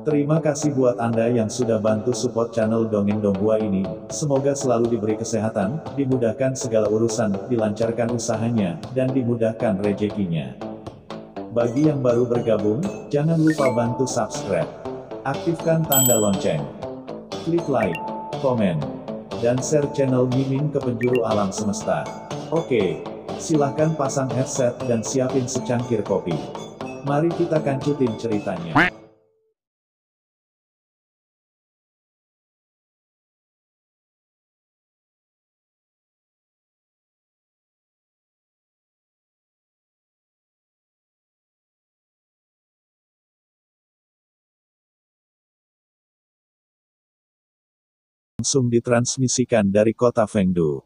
Terima kasih buat Anda yang sudah bantu support channel Dongeng Donghua ini. Semoga selalu diberi kesehatan, dimudahkan segala urusan, dilancarkan usahanya, dan dimudahkan rezekinya. Bagi yang baru bergabung, jangan lupa bantu subscribe. Aktifkan tanda lonceng. Klik like, komen, dan share channel Mimin ke penjuru alam semesta. Oke, silahkan pasang headset dan siapin secangkir kopi. Mari kita kancutin ceritanya. Langsung ditransmisikan dari kota Fengdu.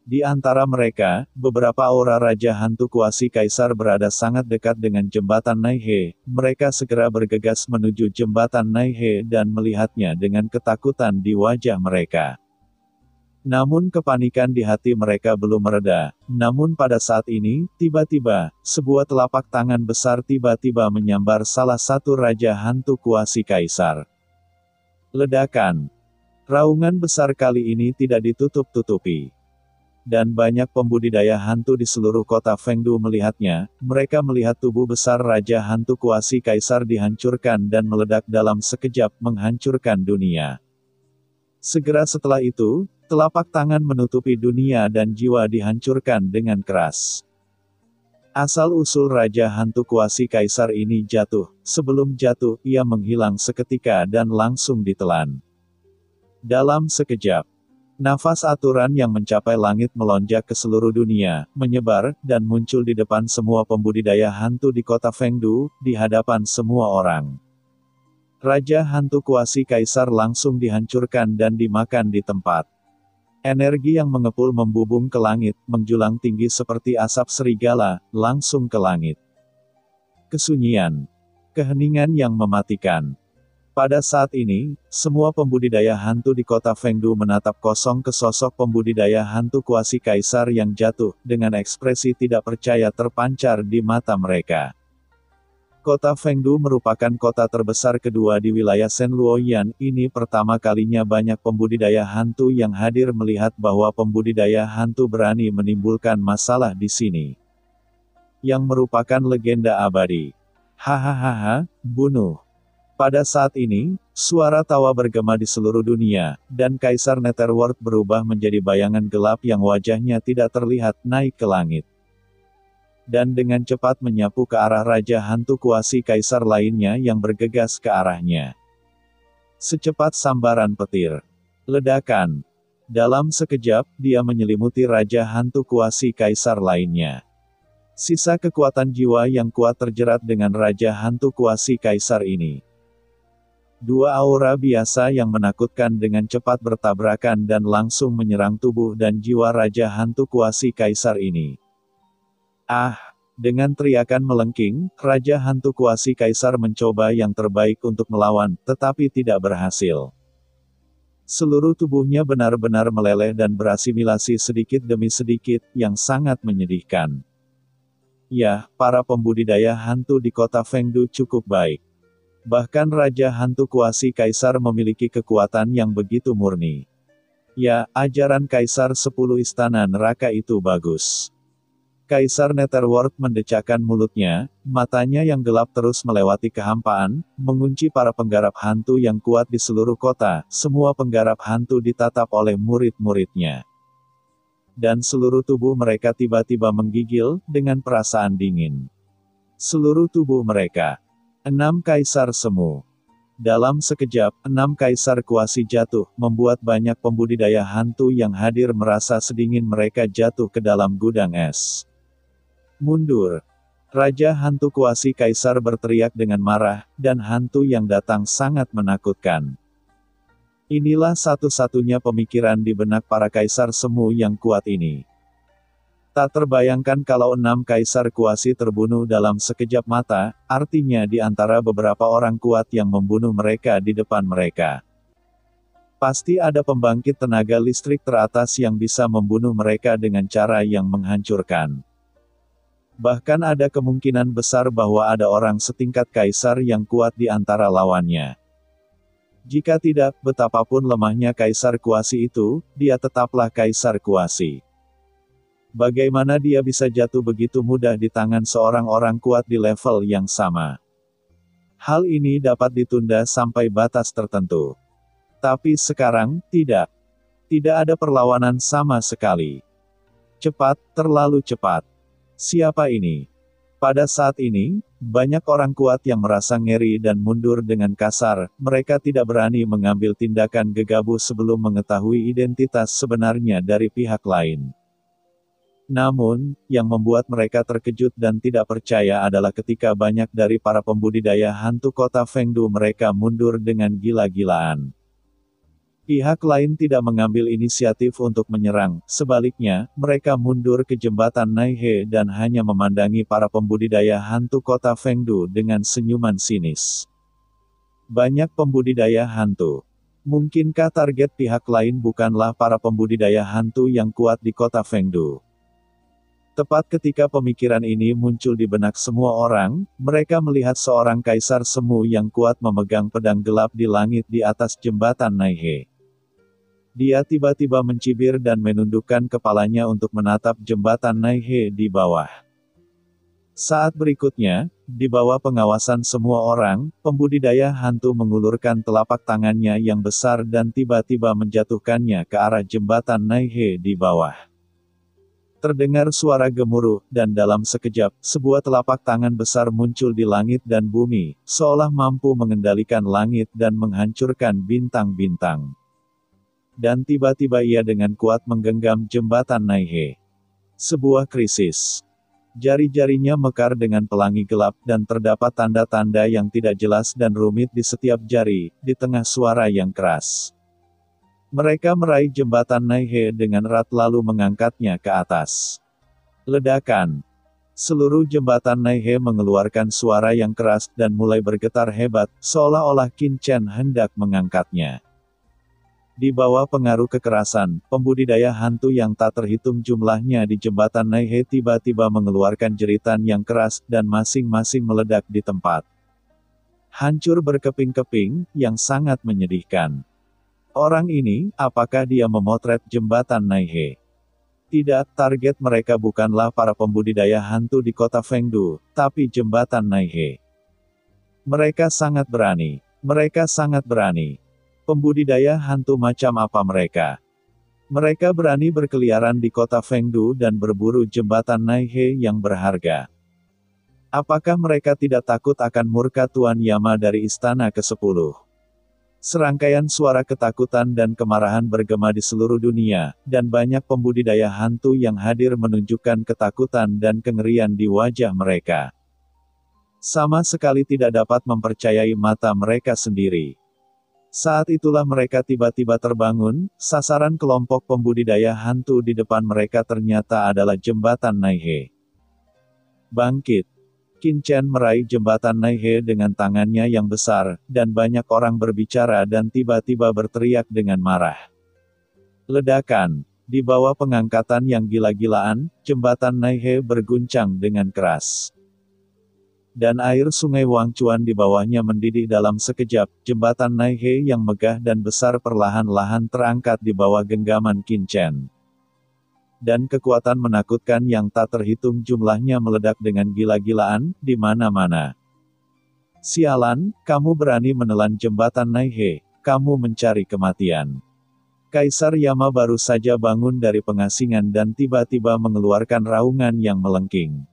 Di antara mereka, beberapa aura Raja Hantu Kuasi Kaisar berada sangat dekat dengan jembatan Naihe. Mereka segera bergegas menuju jembatan Naihe dan melihatnya dengan ketakutan di wajah mereka. Namun kepanikan di hati mereka belum mereda. Namun pada saat ini, tiba-tiba, sebuah telapak tangan besar tiba-tiba menyambar salah satu Raja Hantu Kuasi Kaisar. Ledakan. Raungan besar kali ini tidak ditutup-tutupi. Dan banyak pembudidaya hantu di seluruh kota Fengdu melihatnya. Mereka melihat tubuh besar Raja Hantu Kuasi Kaisar dihancurkan dan meledak dalam sekejap menghancurkan dunia. Segera setelah itu, telapak tangan menutupi dunia dan jiwa dihancurkan dengan keras. Asal-usul Raja Hantu Kuasi Kaisar ini jatuh. Sebelum jatuh, ia menghilang seketika dan langsung ditelan. Dalam sekejap, nafas aturan yang mencapai langit melonjak ke seluruh dunia, menyebar, dan muncul di depan semua pembudidaya hantu di kota Fengdu, di hadapan semua orang. Raja Hantu Kuasi Kaisar langsung dihancurkan dan dimakan di tempat. Energi yang mengepul membubung ke langit, menjulang tinggi seperti asap serigala, langsung ke langit. Kesunyian. Keheningan yang mematikan. Pada saat ini, semua pembudidaya hantu di kota Fengdu menatap kosong ke sosok pembudidaya hantu Kuasi Kaisar yang jatuh, dengan ekspresi tidak percaya terpancar di mata mereka. Kota Fengdu merupakan kota terbesar kedua di wilayah Shenluoyan. Ini pertama kalinya banyak pembudidaya hantu yang hadir melihat bahwa pembudidaya hantu berani menimbulkan masalah di sini. Yang merupakan legenda abadi. Hahaha, bunuh. Pada saat ini, suara tawa bergema di seluruh dunia, dan Kaisar Netherworld berubah menjadi bayangan gelap yang wajahnya tidak terlihat naik ke langit. Dan dengan cepat menyapu ke arah Raja Hantu Kuasi Kaisar lainnya yang bergegas ke arahnya. Secepat sambaran petir. Ledakan. Dalam sekejap, dia menyelimuti Raja Hantu Kuasi Kaisar lainnya. Sisa kekuatan jiwa yang kuat terjerat dengan Raja Hantu Kuasi Kaisar ini. Dua aura biasa yang menakutkan dengan cepat bertabrakan dan langsung menyerang tubuh dan jiwa Raja Hantu Kuasi Kaisar ini. Ah! Dengan teriakan melengking, Raja Hantu Kuasi Kaisar mencoba yang terbaik untuk melawan, tetapi tidak berhasil. Seluruh tubuhnya benar-benar meleleh dan berasimilasi sedikit demi sedikit, yang sangat menyedihkan. Ya, para pembudidaya hantu di kota Fengdu cukup baik. Bahkan Raja Hantu Kuasi Kaisar memiliki kekuatan yang begitu murni. Ya, ajaran Kaisar 10 Istana Neraka itu bagus. Kaisar Netherworld mendecakkan mulutnya, matanya yang gelap terus melewati kehampaan, mengunci para penggarap hantu yang kuat di seluruh kota. Semua penggarap hantu ditatap oleh murid-muridnya. Dan seluruh tubuh mereka tiba-tiba menggigil, dengan perasaan dingin. Seluruh tubuh mereka. 6 kaisar semu. Dalam sekejap, 6 kaisar kuasi jatuh, membuat banyak pembudidaya hantu yang hadir merasa sedingin mereka jatuh ke dalam gudang es. Mundur. Raja Hantu Kuasi Kaisar berteriak dengan marah, dan hantu yang datang sangat menakutkan. Inilah satu-satunya pemikiran di benak para kaisar semu yang kuat ini. Tak terbayangkan kalau 6 kaisar kuasi terbunuh dalam sekejap mata, artinya di antara beberapa orang kuat yang membunuh mereka di depan mereka. Pasti ada pembangkit tenaga listrik teratas yang bisa membunuh mereka dengan cara yang menghancurkan. Bahkan ada kemungkinan besar bahwa ada orang setingkat kaisar yang kuat di antara lawannya. Jika tidak, betapapun lemahnya kaisar kuasi itu, dia tetaplah kaisar kuasi. Bagaimana dia bisa jatuh begitu mudah di tangan seorang orang kuat di level yang sama? Hal ini dapat ditunda sampai batas tertentu. Tapi sekarang, tidak. Tidak ada perlawanan sama sekali. Cepat, terlalu cepat. Siapa ini? Pada saat ini, banyak orang kuat yang merasa ngeri dan mundur dengan kasar. Mereka tidak berani mengambil tindakan gegabah sebelum mengetahui identitas sebenarnya dari pihak lain. Namun, yang membuat mereka terkejut dan tidak percaya adalah ketika banyak dari para pembudidaya hantu kota Fengdu mereka mundur dengan gila-gilaan. Pihak lain tidak mengambil inisiatif untuk menyerang, sebaliknya, mereka mundur ke jembatan Naihe dan hanya memandangi para pembudidaya hantu kota Fengdu dengan senyuman sinis. Banyak pembudidaya hantu. Mungkinkah target pihak lain bukanlah para pembudidaya hantu yang kuat di kota Fengdu? Tepat ketika pemikiran ini muncul di benak semua orang, mereka melihat seorang kaisar semu yang kuat memegang pedang gelap di langit di atas jembatan Naihe. Dia tiba-tiba mencibir dan menundukkan kepalanya untuk menatap jembatan Naihe di bawah. Saat berikutnya, di bawah pengawasan semua orang, pembudidaya hantu mengulurkan telapak tangannya yang besar dan tiba-tiba menjatuhkannya ke arah jembatan Naihe di bawah. Terdengar suara gemuruh, dan dalam sekejap, sebuah telapak tangan besar muncul di langit dan bumi, seolah mampu mengendalikan langit dan menghancurkan bintang-bintang. Dan tiba-tiba ia dengan kuat menggenggam jembatan Naihe. Sebuah krisis. Jari-jarinya mekar dengan pelangi gelap dan terdapat tanda-tanda yang tidak jelas dan rumit di setiap jari, di tengah suara yang keras. Mereka meraih jembatan Naihe dengan erat lalu mengangkatnya ke atas. Ledakan. Seluruh jembatan Naihe mengeluarkan suara yang keras dan mulai bergetar hebat, seolah-olah Qin Chen hendak mengangkatnya. Di bawah pengaruh kekerasan, pembudidaya hantu yang tak terhitung jumlahnya di jembatan Naihe tiba-tiba mengeluarkan jeritan yang keras dan masing-masing meledak di tempat. Hancur berkeping-keping, yang sangat menyedihkan. Orang ini, apakah dia memotret jembatan Naihe? Tidak, target mereka bukanlah para pembudidaya hantu di kota Fengdu, tapi jembatan Naihe. Mereka sangat berani. Mereka sangat berani. Pembudidaya hantu macam apa mereka? Mereka berani berkeliaran di kota Fengdu dan berburu jembatan Naihe yang berharga. Apakah mereka tidak takut akan murka Tuan Yama dari istana ke-10? Serangkaian suara ketakutan dan kemarahan bergema di seluruh dunia, dan banyak pembudidaya hantu yang hadir menunjukkan ketakutan dan kengerian di wajah mereka. Sama sekali tidak dapat mempercayai mata mereka sendiri. Saat itulah mereka tiba-tiba terbangun, sasaran kelompok pembudidaya hantu di depan mereka ternyata adalah jembatan Naihe. Bangkit. Qin Chen meraih jembatan Naihe dengan tangannya yang besar, dan banyak orang berbicara dan tiba-tiba berteriak dengan marah. Ledakan. Di bawah pengangkatan yang gila-gilaan, jembatan Naihe berguncang dengan keras. Dan air sungai Wangchuan di bawahnya mendidih dalam sekejap, jembatan Naihe yang megah dan besar perlahan-lahan terangkat di bawah genggaman Qin Chen. Dan kekuatan menakutkan yang tak terhitung jumlahnya meledak dengan gila-gilaan, di mana-mana. Sialan, kamu berani menelan jembatan Naihe, kamu mencari kematian. Kaisar Yama baru saja bangun dari pengasingan dan tiba-tiba mengeluarkan raungan yang melengking.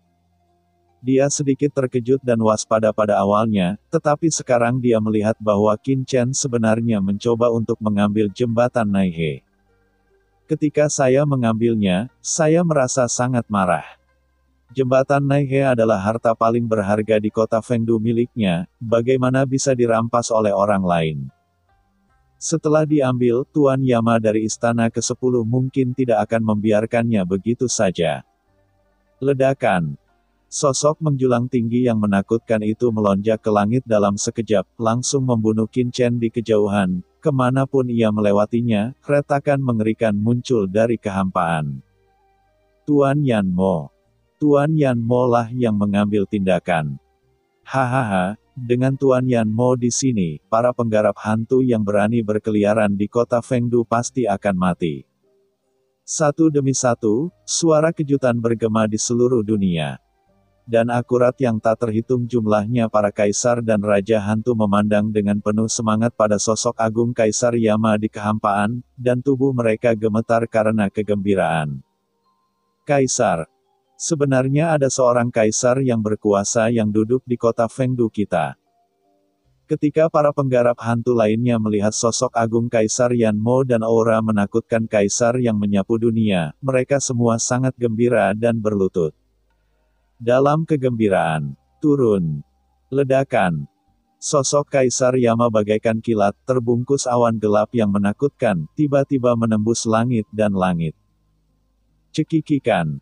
Dia sedikit terkejut dan waspada pada awalnya, tetapi sekarang dia melihat bahwa Qin Chen sebenarnya mencoba untuk mengambil jembatan Naihe. Ketika saya mengambilnya, saya merasa sangat marah. Jembatan Naihe adalah harta paling berharga di kota Fengdu miliknya, bagaimana bisa dirampas oleh orang lain? Setelah diambil, Tuan Yama dari istana ke-10 mungkin tidak akan membiarkannya begitu saja. Ledakan. Sosok menjulang tinggi yang menakutkan itu melonjak ke langit dalam sekejap, langsung membunuh Qin Chen di kejauhan. Kemanapun ia melewatinya, retakan mengerikan muncul dari kehampaan. Tuan Yan Mo. Tuan Yan Mo lah yang mengambil tindakan. Hahaha, dengan Tuan Yan Mo di sini, para penggarap hantu yang berani berkeliaran di kota Fengdu pasti akan mati. Satu demi satu, suara kejutan bergema di seluruh dunia. Dan akurat yang tak terhitung jumlahnya para kaisar dan raja hantu memandang dengan penuh semangat pada sosok agung Kaisar Yama di kehampaan, dan tubuh mereka gemetar karena kegembiraan. Kaisar. Sebenarnya ada seorang kaisar yang berkuasa yang duduk di kota Fengdu kita. Ketika para penggarap hantu lainnya melihat sosok agung Kaisar Yan Mo dan aura menakutkan kaisar yang menyapu dunia, mereka semua sangat gembira dan berlutut. Dalam kegembiraan, turun. Ledakan. Sosok Kaisar Yama bagaikan kilat, terbungkus awan gelap yang menakutkan, tiba-tiba menembus langit dan langit. Cekikikan.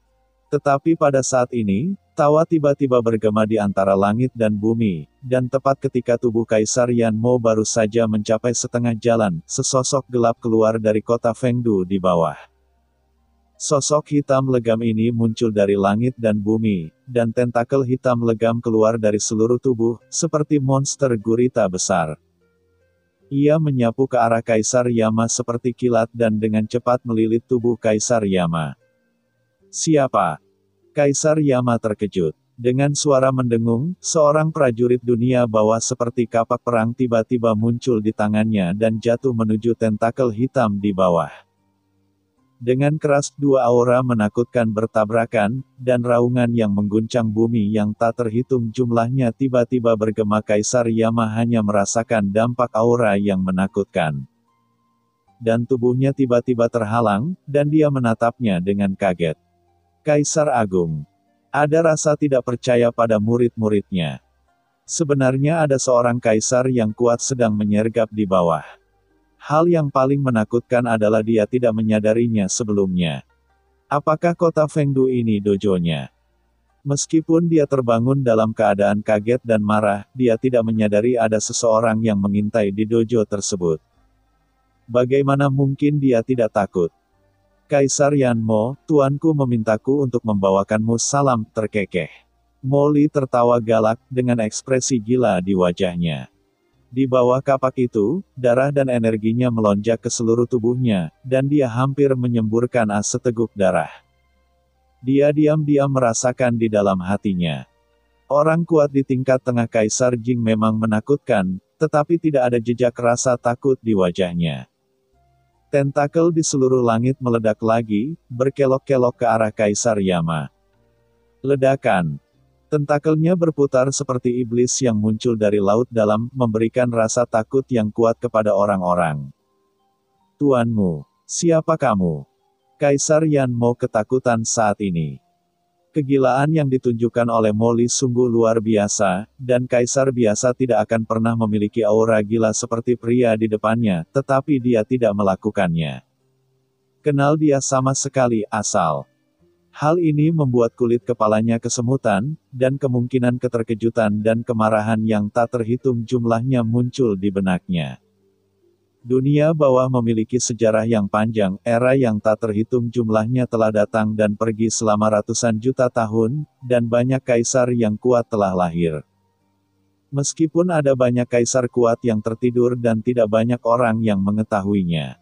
Tetapi pada saat ini, tawa tiba-tiba bergema di antara langit dan bumi, dan tepat ketika tubuh Kaisar Yan Mo baru saja mencapai setengah jalan, sesosok gelap keluar dari kota Fengdu di bawah. Sosok hitam legam ini muncul dari langit dan bumi, dan tentakel hitam legam keluar dari seluruh tubuh, seperti monster gurita besar. Ia menyapu ke arah Kaisar Yama seperti kilat dan dengan cepat melilit tubuh Kaisar Yama. Siapa? Kaisar Yama terkejut. Dengan suara mendengung, seorang prajurit dunia bawah seperti kapak perang tiba-tiba muncul di tangannya dan jatuh menuju tentakel hitam di bawah. Dengan keras dua aura menakutkan bertabrakan, dan raungan yang mengguncang bumi yang tak terhitung jumlahnya tiba-tiba bergema. Kaisar Yama hanya merasakan dampak aura yang menakutkan. Dan tubuhnya tiba-tiba terhalang, dan dia menatapnya dengan kaget. Kaisar Agung. Ada rasa tidak percaya pada murid-muridnya. Sebenarnya ada seorang kaisar yang kuat sedang menyergap di bawah. Hal yang paling menakutkan adalah dia tidak menyadarinya sebelumnya. Apakah kota Fengdu ini dojonya? Meskipun dia terbangun dalam keadaan kaget dan marah, dia tidak menyadari ada seseorang yang mengintai di dojo tersebut. Bagaimana mungkin dia tidak takut? Kaisar Yan Mo, tuanku memintaku untuk membawakanmu salam, terkekeh. Mo Li tertawa galak, dengan ekspresi gila di wajahnya. Di bawah kapak itu, darah dan energinya melonjak ke seluruh tubuhnya, dan dia hampir menyemburkan seteguk darah. Dia diam-diam merasakan di dalam hatinya. Orang kuat di tingkat tengah Kaisar Jing memang menakutkan, tetapi tidak ada jejak rasa takut di wajahnya. Tentakel di seluruh langit meledak lagi, berkelok-kelok ke arah Kaisar Yama. Ledakan. Tentakelnya berputar seperti iblis yang muncul dari laut dalam, memberikan rasa takut yang kuat kepada orang-orang. Tuanmu, siapa kamu? Kaisar Yan Mo ketakutan saat ini. Kegilaan yang ditunjukkan oleh Mo Li sungguh luar biasa, dan kaisar biasa tidak akan pernah memiliki aura gila seperti pria di depannya, tetapi dia tidak melakukannya. Kenal dia sama sekali, asal. Hal ini membuat kulit kepalanya kesemutan, dan kemungkinan keterkejutan dan kemarahan yang tak terhitung jumlahnya muncul di benaknya. Dunia bawah memiliki sejarah yang panjang, era yang tak terhitung jumlahnya telah datang dan pergi selama ratusan juta tahun, dan banyak kaisar yang kuat telah lahir. Meskipun ada banyak kaisar kuat yang tertidur dan tidak banyak orang yang mengetahuinya.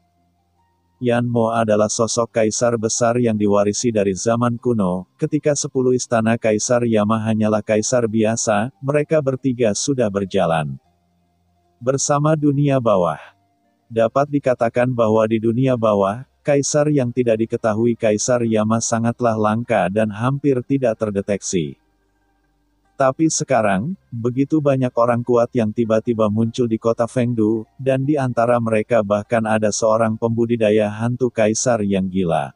Yan Mo adalah sosok kaisar besar yang diwarisi dari zaman kuno, ketika 10 istana Kaisar Yama hanyalah kaisar biasa, mereka bertiga sudah berjalan bersama dunia bawah. Dapat dikatakan bahwa di dunia bawah, kaisar yang tidak diketahui Kaisar Yama sangatlah langka dan hampir tidak terdeteksi. Tapi sekarang, begitu banyak orang kuat yang tiba-tiba muncul di kota Fengdu, dan di antara mereka bahkan ada seorang pembudidaya hantu kaisar yang gila.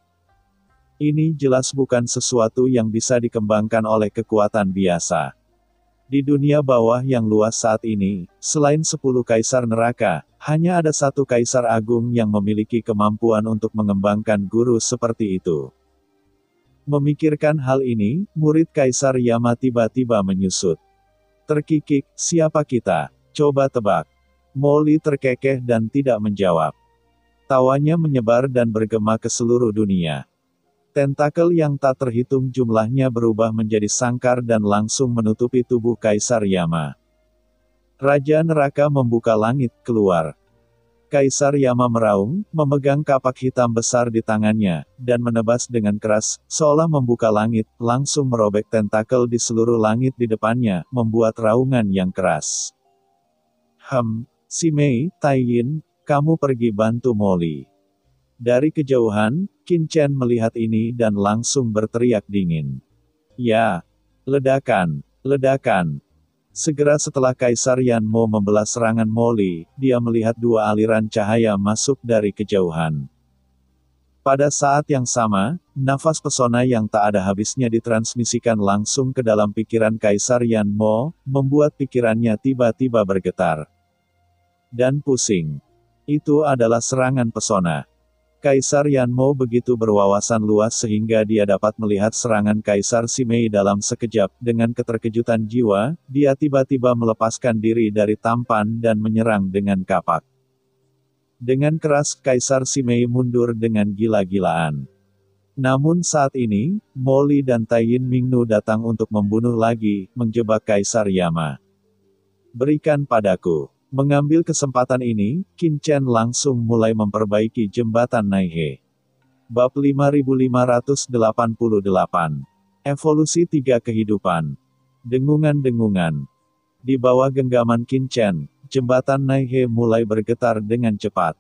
Ini jelas bukan sesuatu yang bisa dikembangkan oleh kekuatan biasa. Di dunia bawah yang luas saat ini, selain 10 kaisar neraka, hanya ada satu kaisar agung yang memiliki kemampuan untuk mengembangkan guru seperti itu. Memikirkan hal ini, murid Kaisar Yama tiba-tiba menyusut. Terkikik, siapa kita? Coba tebak. Mo Li terkekeh dan tidak menjawab. Tawanya menyebar dan bergema ke seluruh dunia. Tentakel yang tak terhitung jumlahnya berubah menjadi sangkar dan langsung menutupi tubuh Kaisar Yama. Raja Neraka membuka langit keluar. Kaisar Yama meraung, memegang kapak hitam besar di tangannya, dan menebas dengan keras, seolah membuka langit, langsung merobek tentakel di seluruh langit di depannya, membuat raungan yang keras. Simei, Taiyin, kamu pergi bantu Molly. Dari kejauhan, Qin Chen melihat ini dan langsung berteriak dingin. Ya! Ledakan! Ledakan! Segera setelah Kaisar Yanmo membelah serangan Molly, dia melihat dua aliran cahaya masuk dari kejauhan. Pada saat yang sama, nafas pesona yang tak ada habisnya ditransmisikan langsung ke dalam pikiran Kaisar Yanmo, membuat pikirannya tiba-tiba bergetar. Dan pusing. Itu adalah serangan pesona. Kaisar Yanmo begitu berwawasan luas sehingga dia dapat melihat serangan Kaisar Simei dalam sekejap. Dengan keterkejutan jiwa, dia tiba-tiba melepaskan diri dari tampan dan menyerang dengan kapak. Dengan keras, Kaisar Simei mundur dengan gila-gilaan. Namun saat ini, Molly dan Taiyin Mingnu datang untuk membunuh lagi, menjebak Kaisar Yama. Berikan padaku. Mengambil kesempatan ini, Qin Chen langsung mulai memperbaiki jembatan Naihe. Bab 5588. Evolusi 3 kehidupan. Dengungan-dengungan. Di bawah genggaman Qin Chen, jembatan Naihe mulai bergetar dengan cepat.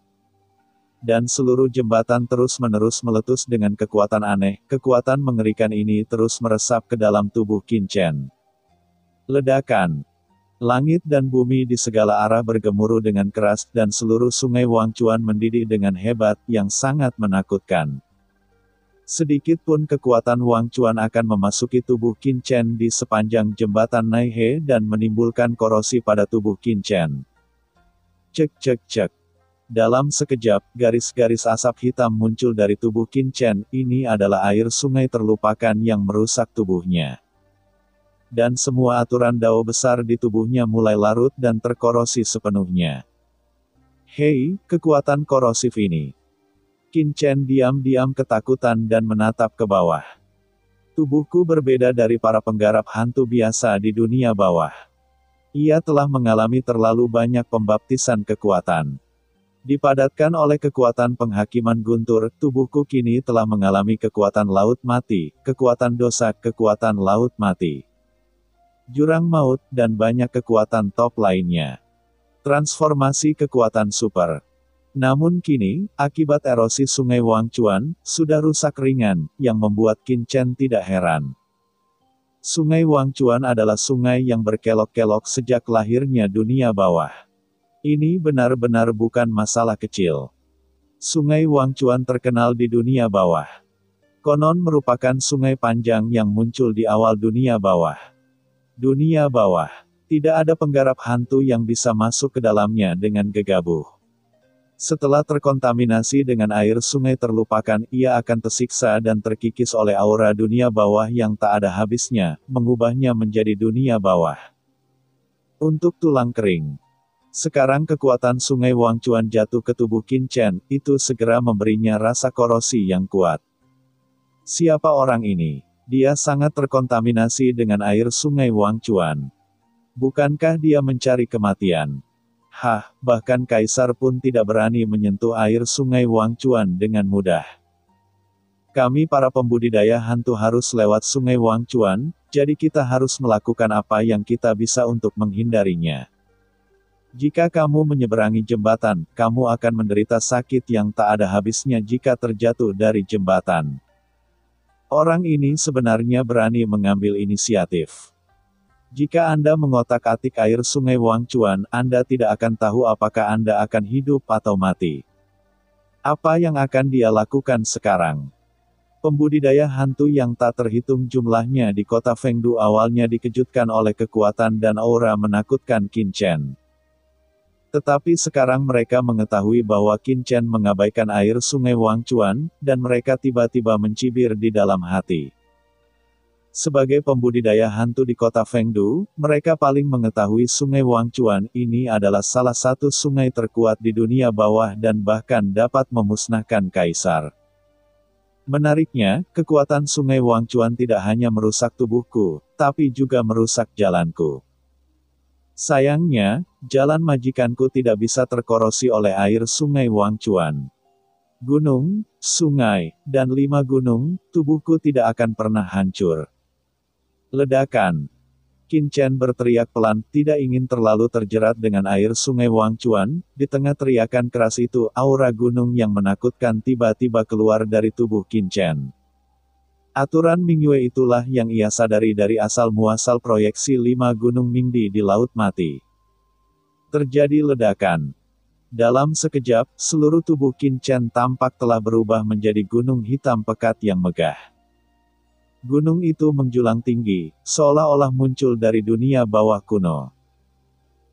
Dan seluruh jembatan terus-menerus meletus dengan kekuatan aneh. Kekuatan mengerikan ini terus meresap ke dalam tubuh Qin Chen. Ledakan. Langit dan bumi di segala arah bergemuruh dengan keras, dan seluruh sungai Wangchuan mendidih dengan hebat, yang sangat menakutkan. Sedikit pun kekuatan Wangchuan akan memasuki tubuh Qin Chen di sepanjang jembatan Naihe dan menimbulkan korosi pada tubuh Qin Chen. Cek cek cek. Dalam sekejap, garis-garis asap hitam muncul dari tubuh Qin Chen. Ini adalah air sungai terlupakan yang merusak tubuhnya. Dan semua aturan Dao besar di tubuhnya mulai larut dan terkorosi sepenuhnya. Hei, kekuatan korosif ini. Qin Chen diam-diam ketakutan dan menatap ke bawah. Tubuhku berbeda dari para penggarap hantu biasa di dunia bawah. Ia telah mengalami terlalu banyak pembaptisan kekuatan. Dipadatkan oleh kekuatan penghakiman guntur, tubuhku kini telah mengalami kekuatan laut mati, kekuatan dosa, kekuatan laut mati, jurang maut, dan banyak kekuatan top lainnya. Transformasi kekuatan super. Namun kini, akibat erosi sungai Wangchuan, sudah rusak ringan, yang membuat Qin Chen tidak heran. Sungai Wangchuan adalah sungai yang berkelok-kelok sejak lahirnya dunia bawah. Ini benar-benar bukan masalah kecil. Sungai Wangchuan terkenal di dunia bawah. Konon merupakan sungai panjang yang muncul di awal dunia bawah. Dunia bawah. Tidak ada penggarap hantu yang bisa masuk ke dalamnya dengan gegabah. Setelah terkontaminasi dengan air sungai terlupakan, ia akan tersiksa dan terkikis oleh aura dunia bawah yang tak ada habisnya, mengubahnya menjadi dunia bawah. Untuk tulang kering. Sekarang kekuatan sungai Wangchuan jatuh ke tubuh Qin Chen, itu segera memberinya rasa korosi yang kuat. Siapa orang ini? Dia sangat terkontaminasi dengan air sungai Wangchuan. Bukankah dia mencari kematian? Bahkan Kaisar pun tidak berani menyentuh air sungai Wangchuan dengan mudah. Kami para pembudidaya hantu harus lewat sungai Wangchuan, jadi kita harus melakukan apa yang kita bisa untuk menghindarinya. Jika kamu menyeberangi jembatan, kamu akan menderita sakit yang tak ada habisnya jika terjatuh dari jembatan. Orang ini sebenarnya berani mengambil inisiatif. Jika Anda mengotak-atik air sungai Wangchuan, Anda tidak akan tahu apakah Anda akan hidup atau mati. Apa yang akan dia lakukan sekarang? Pembudidaya hantu yang tak terhitung jumlahnya di kota Fengdu awalnya dikejutkan oleh kekuatan dan aura menakutkan Qin Chen. Tetapi sekarang mereka mengetahui bahwa Qin Chen mengabaikan air sungai Wangchuan, dan mereka tiba-tiba mencibir di dalam hati. Sebagai pembudidaya hantu di kota Fengdu, mereka paling mengetahui sungai Wangchuan. Ini adalah salah satu sungai terkuat di dunia bawah dan bahkan dapat memusnahkan kaisar. Menariknya, kekuatan sungai Wangchuan tidak hanya merusak tubuhku, tapi juga merusak jalanku. Sayangnya, jalan majikanku tidak bisa terkorosi oleh air sungai Wangchuan. Gunung, sungai, dan 5 gunung, tubuhku tidak akan pernah hancur. Ledakan. Qin Chen berteriak pelan, tidak ingin terlalu terjerat dengan air sungai Wangchuan. Di tengah teriakan keras itu, aura gunung yang menakutkan tiba-tiba keluar dari tubuh Qin Chen. Aturan Mingyue itulah yang ia sadari dari asal-muasal proyeksi 5 gunung Mingdi di Laut Mati. Terjadi ledakan. Dalam sekejap, seluruh tubuh Qin Chen tampak telah berubah menjadi gunung hitam pekat yang megah. Gunung itu menjulang tinggi, seolah-olah muncul dari dunia bawah kuno.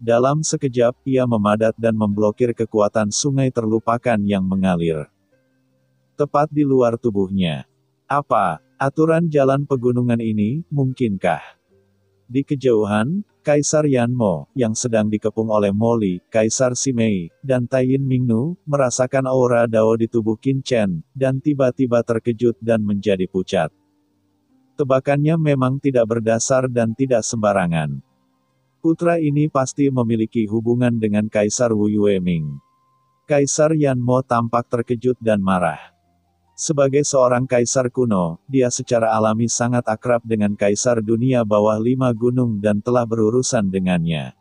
Dalam sekejap, ia memadat dan memblokir kekuatan sungai terlupakan yang mengalir tepat di luar tubuhnya. Apa aturan jalan pegunungan ini, mungkinkah? Di kejauhan, Kaisar Yanmo, yang sedang dikepung oleh Moli, Kaisar Simei, dan Taiyin Mingnu, merasakan aura Dao di tubuh Qin Chen, dan tiba-tiba terkejut dan menjadi pucat. Tebakannya memang tidak berdasar dan tidak sembarangan. Putra ini pasti memiliki hubungan dengan Kaisar Wu Yueming. Kaisar Yanmo tampak terkejut dan marah. Sebagai seorang kaisar kuno, dia secara alami sangat akrab dengan kaisar dunia bawah 5 gunung dan telah berurusan dengannya.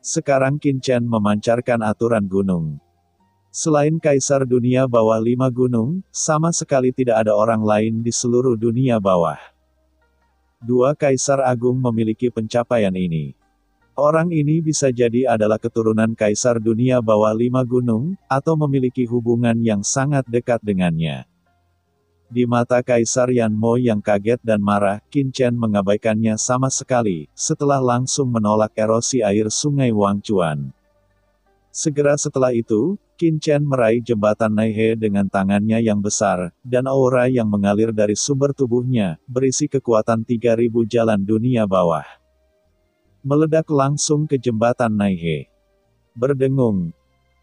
Sekarang Qin Chen memancarkan aturan gunung. Selain kaisar dunia bawah 5 gunung, sama sekali tidak ada orang lain di seluruh dunia bawah. 2 kaisar agung memiliki pencapaian ini. Orang ini bisa jadi adalah keturunan kaisar dunia bawah 5 gunung, atau memiliki hubungan yang sangat dekat dengannya. Di mata Kaisar Yanmo yang kaget dan marah, Qin Chen mengabaikannya sama sekali, setelah langsung menolak erosi air sungai Wangchuan. Segera setelah itu, Qin Chen meraih jembatan Naihe dengan tangannya yang besar, dan aura yang mengalir dari sumber tubuhnya, berisi kekuatan 3000 jalan dunia bawah. Meledak langsung ke jembatan Naihe. Berdengung.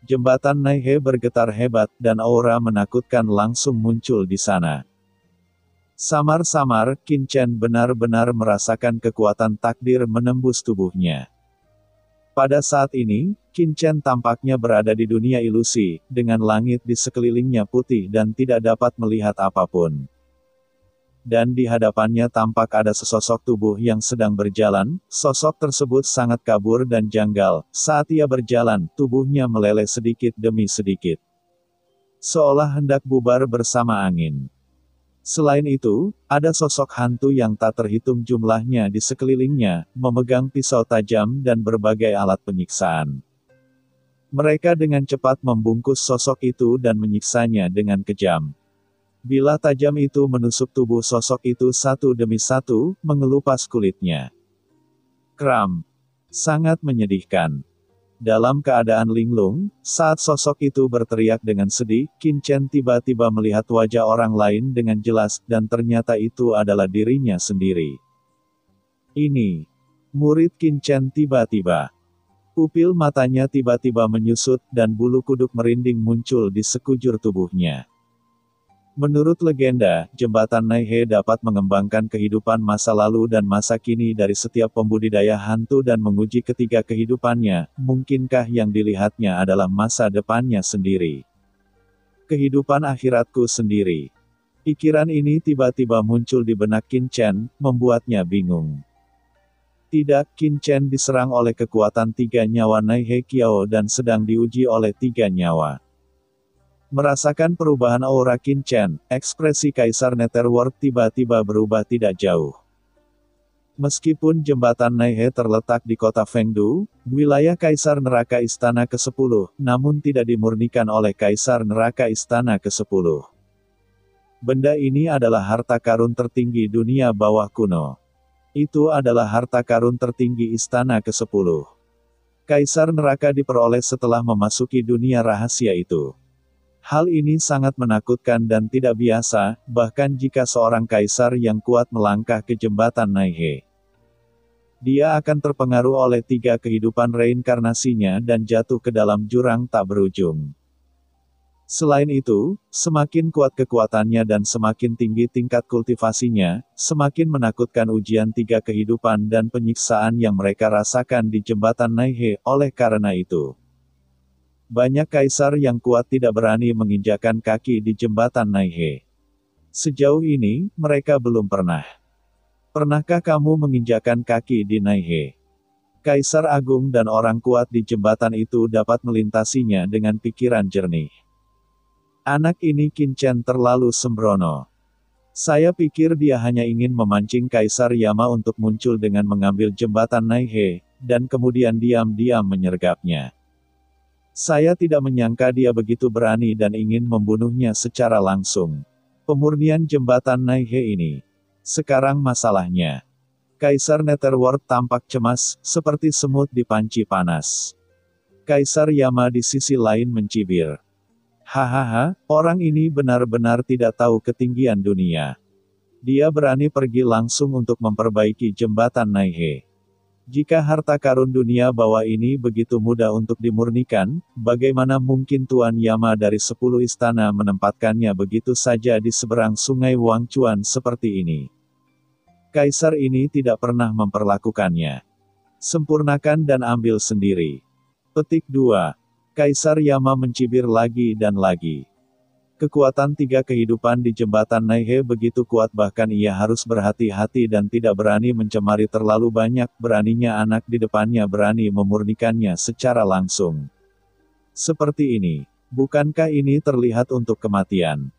Jembatan Naihe bergetar hebat, dan aura menakutkan langsung muncul di sana. Samar-samar, Qin Chen benar-benar merasakan kekuatan takdir menembus tubuhnya. Pada saat ini, Qin Chen tampaknya berada di dunia ilusi, dengan langit di sekelilingnya putih dan tidak dapat melihat apapun. Dan di hadapannya tampak ada sesosok tubuh yang sedang berjalan. Sosok tersebut sangat kabur dan janggal. Saat ia berjalan, tubuhnya meleleh sedikit demi sedikit, seolah hendak bubar bersama angin. Selain itu, ada sosok hantu yang tak terhitung jumlahnya di sekelilingnya, memegang pisau tajam dan berbagai alat penyiksaan. Mereka dengan cepat membungkus sosok itu dan menyiksanya dengan kejam. Bilah tajam itu menusuk tubuh sosok itu satu demi satu, mengelupas kulitnya. Kram. Sangat menyedihkan. Dalam keadaan linglung, saat sosok itu berteriak dengan sedih, Qin Chen tiba-tiba melihat wajah orang lain dengan jelas, dan ternyata itu adalah dirinya sendiri. Ini. Murid Qin Chen tiba-tiba. Pupil matanya tiba-tiba menyusut, dan bulu kuduk merinding muncul di sekujur tubuhnya. Menurut legenda, jembatan Naihe dapat mengembangkan kehidupan masa lalu dan masa kini dari setiap pembudidaya hantu dan menguji ketiga kehidupannya. Mungkinkah yang dilihatnya adalah masa depannya sendiri? Kehidupan akhiratku sendiri. Pikiran ini tiba-tiba muncul di benak Qin Chen, membuatnya bingung. Tidak, Qin Chen diserang oleh kekuatan 3 nyawa Naihe Kiao dan sedang diuji oleh 3 nyawa. Merasakan perubahan aura Qin Chen, ekspresi Kaisar Netherworld tiba-tiba berubah tidak jauh. Meskipun jembatan Naihe terletak di kota Fengdu, wilayah Kaisar Neraka Istana ke-10, namun tidak dimurnikan oleh Kaisar Neraka Istana ke-10. Benda ini adalah harta karun tertinggi dunia bawah kuno. Itu adalah harta karun tertinggi Istana ke-10. Kaisar Neraka diperoleh setelah memasuki dunia rahasia itu. Hal ini sangat menakutkan dan tidak biasa, bahkan jika seorang kaisar yang kuat melangkah ke jembatan Naihe. Dia akan terpengaruh oleh 3 kehidupan reinkarnasinya dan jatuh ke dalam jurang tak berujung. Selain itu, semakin kuat kekuatannya dan semakin tinggi tingkat kultivasinya, semakin menakutkan ujian tiga kehidupan dan penyiksaan yang mereka rasakan di jembatan Naihe. Oleh karena itu, banyak kaisar yang kuat tidak berani menginjakan kaki di jembatan Naihe. Sejauh ini, mereka belum pernah. Pernahkah kamu menginjakan kaki di Naihe? Kaisar agung dan orang kuat di jembatan itu dapat melintasinya dengan pikiran jernih. Anak ini Qin Chen terlalu sembrono. Saya pikir dia hanya ingin memancing Kaisar Yama untuk muncul dengan mengambil jembatan Naihe, dan kemudian diam-diam menyergapnya. Saya tidak menyangka dia begitu berani dan ingin membunuhnya secara langsung. Pemurnian jembatan Naihe ini. Sekarang masalahnya. Kaisar Netherworld tampak cemas, seperti semut di panci panas. Kaisar Yama di sisi lain mencibir. Hahaha, orang ini benar-benar tidak tahu ketinggian dunia. Dia berani pergi langsung untuk memperbaiki jembatan Naihe. Jika harta karun dunia bawah ini begitu mudah untuk dimurnikan, bagaimana mungkin Tuan Yama dari 10 istana menempatkannya begitu saja di seberang sungai Wangchuan seperti ini? Kaisar ini tidak pernah memperlakukannya. Sempurnakan dan ambil sendiri. Petik 2. Kaisar Yama mencibir lagi dan lagi. Kekuatan tiga kehidupan di jembatan Naihe begitu kuat bahkan ia harus berhati-hati dan tidak berani mencemari terlalu banyak, beraninya anak di depannya berani memurnikannya secara langsung. Seperti ini, bukankah ini terlihat untuk kematian?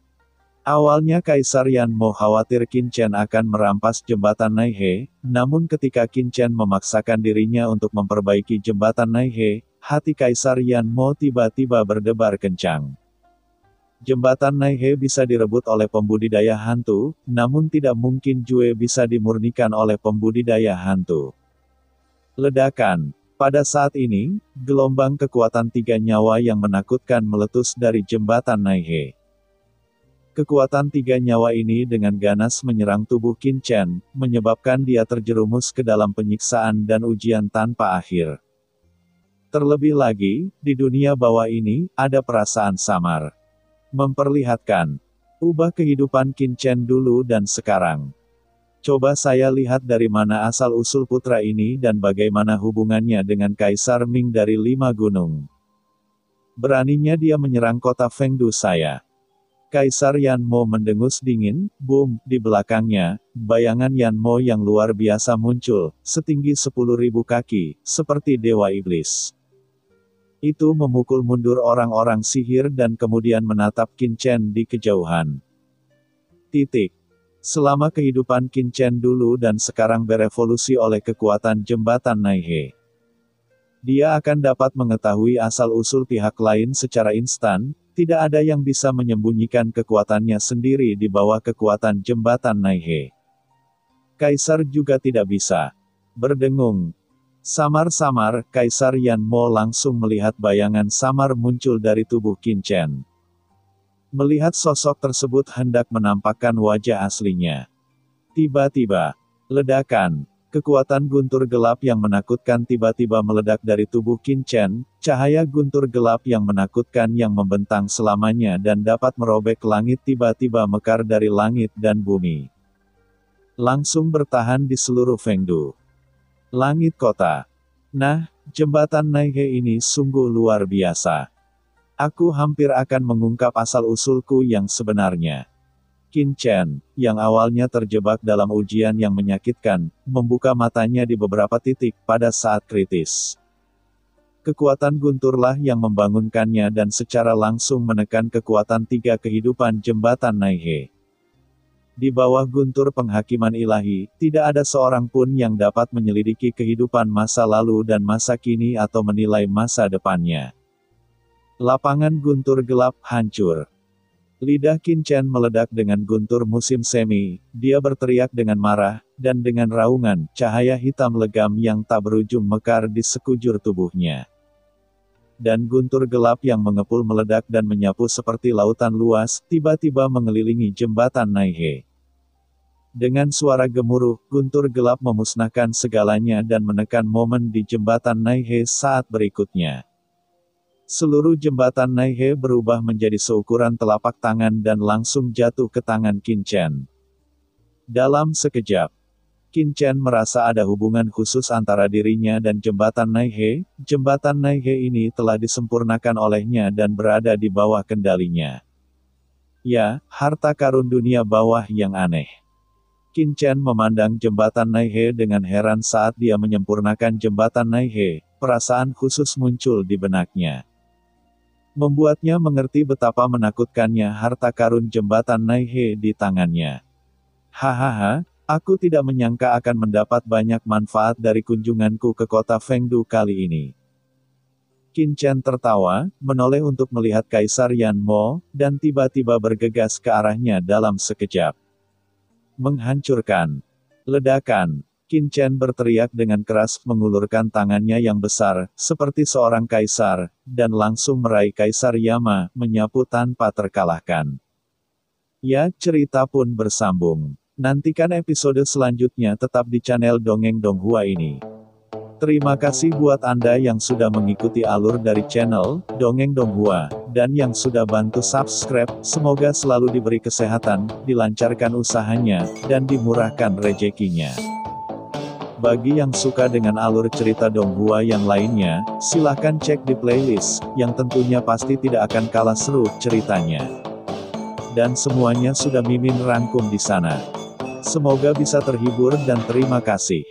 Awalnya Kaisar Yanmo khawatir Qin Chen akan merampas jembatan Naihe, namun ketika Qin Chen memaksakan dirinya untuk memperbaiki jembatan Naihe, hati Kaisar Yanmo tiba-tiba berdebar kencang. Jembatan Naihe bisa direbut oleh pembudidaya hantu, namun tidak mungkin Jue bisa dimurnikan oleh pembudidaya hantu. Ledakan. Pada saat ini, gelombang kekuatan tiga nyawa yang menakutkan meletus dari jembatan Naihe. Kekuatan tiga nyawa ini dengan ganas menyerang tubuh Qin Chen, menyebabkan dia terjerumus ke dalam penyiksaan dan ujian tanpa akhir. Terlebih lagi, di dunia bawah ini, ada perasaan samar. Memperlihatkan. Ubah kehidupan Qin Chen dulu dan sekarang. Coba saya lihat dari mana asal-usul putra ini dan bagaimana hubungannya dengan Kaisar Ming dari 5 gunung. Beraninya dia menyerang kota Fengdu saya. Kaisar Yanmo mendengus dingin, boom, di belakangnya, bayangan Yanmo yang luar biasa muncul, setinggi 10.000 kaki, seperti dewa iblis. Itu memukul mundur orang-orang sihir dan kemudian menatap Qin Chen di kejauhan. Titik. Selama kehidupan Qin Chen dulu dan sekarang berevolusi oleh kekuatan jembatan Naihe. Dia akan dapat mengetahui asal-usul pihak lain secara instan, tidak ada yang bisa menyembunyikan kekuatannya sendiri di bawah kekuatan jembatan Naihe. Kaisar juga tidak bisa. Berdengung. Samar-samar, Kaisar Yanmo langsung melihat bayangan samar muncul dari tubuh Qin Chen. Melihat sosok tersebut hendak menampakkan wajah aslinya. Tiba-tiba, ledakan, kekuatan guntur gelap yang menakutkan tiba-tiba meledak dari tubuh Qin Chen, cahaya guntur gelap yang menakutkan yang membentang selamanya dan dapat merobek langit tiba-tiba mekar dari langit dan bumi. Langsung bertahan di seluruh Fengdu. Langit kota. Nah, jembatan Naihe ini sungguh luar biasa. Aku hampir akan mengungkap asal-usulku yang sebenarnya. Qin Chen, yang awalnya terjebak dalam ujian yang menyakitkan, membuka matanya di beberapa titik pada saat kritis. Kekuatan gunturlah yang membangunkannya dan secara langsung menekan kekuatan tiga kehidupan jembatan Naihe. Di bawah guntur penghakiman ilahi, tidak ada seorang pun yang dapat menyelidiki kehidupan masa lalu dan masa kini atau menilai masa depannya. Lapangan guntur gelap hancur. Lidah Qin Chen meledak dengan guntur musim semi, dia berteriak dengan marah, dan dengan raungan, cahaya hitam legam yang tak berujung mekar di sekujur tubuhnya. Dan guntur gelap yang mengepul meledak dan menyapu seperti lautan luas, tiba-tiba mengelilingi jembatan Naihe. Dengan suara gemuruh, guntur gelap memusnahkan segalanya dan menekan momen di jembatan Naihe saat berikutnya. Seluruh jembatan Naihe berubah menjadi seukuran telapak tangan dan langsung jatuh ke tangan Qin Chen. Dalam sekejap, Qin Chen merasa ada hubungan khusus antara dirinya dan jembatan Naihe. Jembatan Naihe ini telah disempurnakan olehnya dan berada di bawah kendalinya. Ya, harta karun dunia bawah yang aneh. Qin Chen memandang jembatan Naihe dengan heran saat dia menyempurnakan jembatan Naihe. Perasaan khusus muncul di benaknya. Membuatnya mengerti betapa menakutkannya harta karun jembatan Naihe di tangannya. Hahaha, aku tidak menyangka akan mendapat banyak manfaat dari kunjunganku ke kota Fengdu kali ini. Qin Chen tertawa, menoleh untuk melihat Kaisar Yan Mo, dan tiba-tiba bergegas ke arahnya dalam sekejap. Menghancurkan. Ledakan. Qin Chen berteriak dengan keras, mengulurkan tangannya yang besar, seperti seorang kaisar, dan langsung meraih Kaisar Yama, menyapu tanpa terkalahkan. Ya, cerita pun bersambung. Nantikan episode selanjutnya tetap di channel Dongeng Donghua ini. Terima kasih buat Anda yang sudah mengikuti alur dari channel Dongeng Donghua, dan yang sudah bantu subscribe. Semoga selalu diberi kesehatan, dilancarkan usahanya, dan dimurahkan rezekinya. Bagi yang suka dengan alur cerita Donghua yang lainnya, silahkan cek di playlist, yang tentunya pasti tidak akan kalah seru ceritanya. Dan semuanya sudah Mimin rangkum di sana. Semoga bisa terhibur dan terima kasih.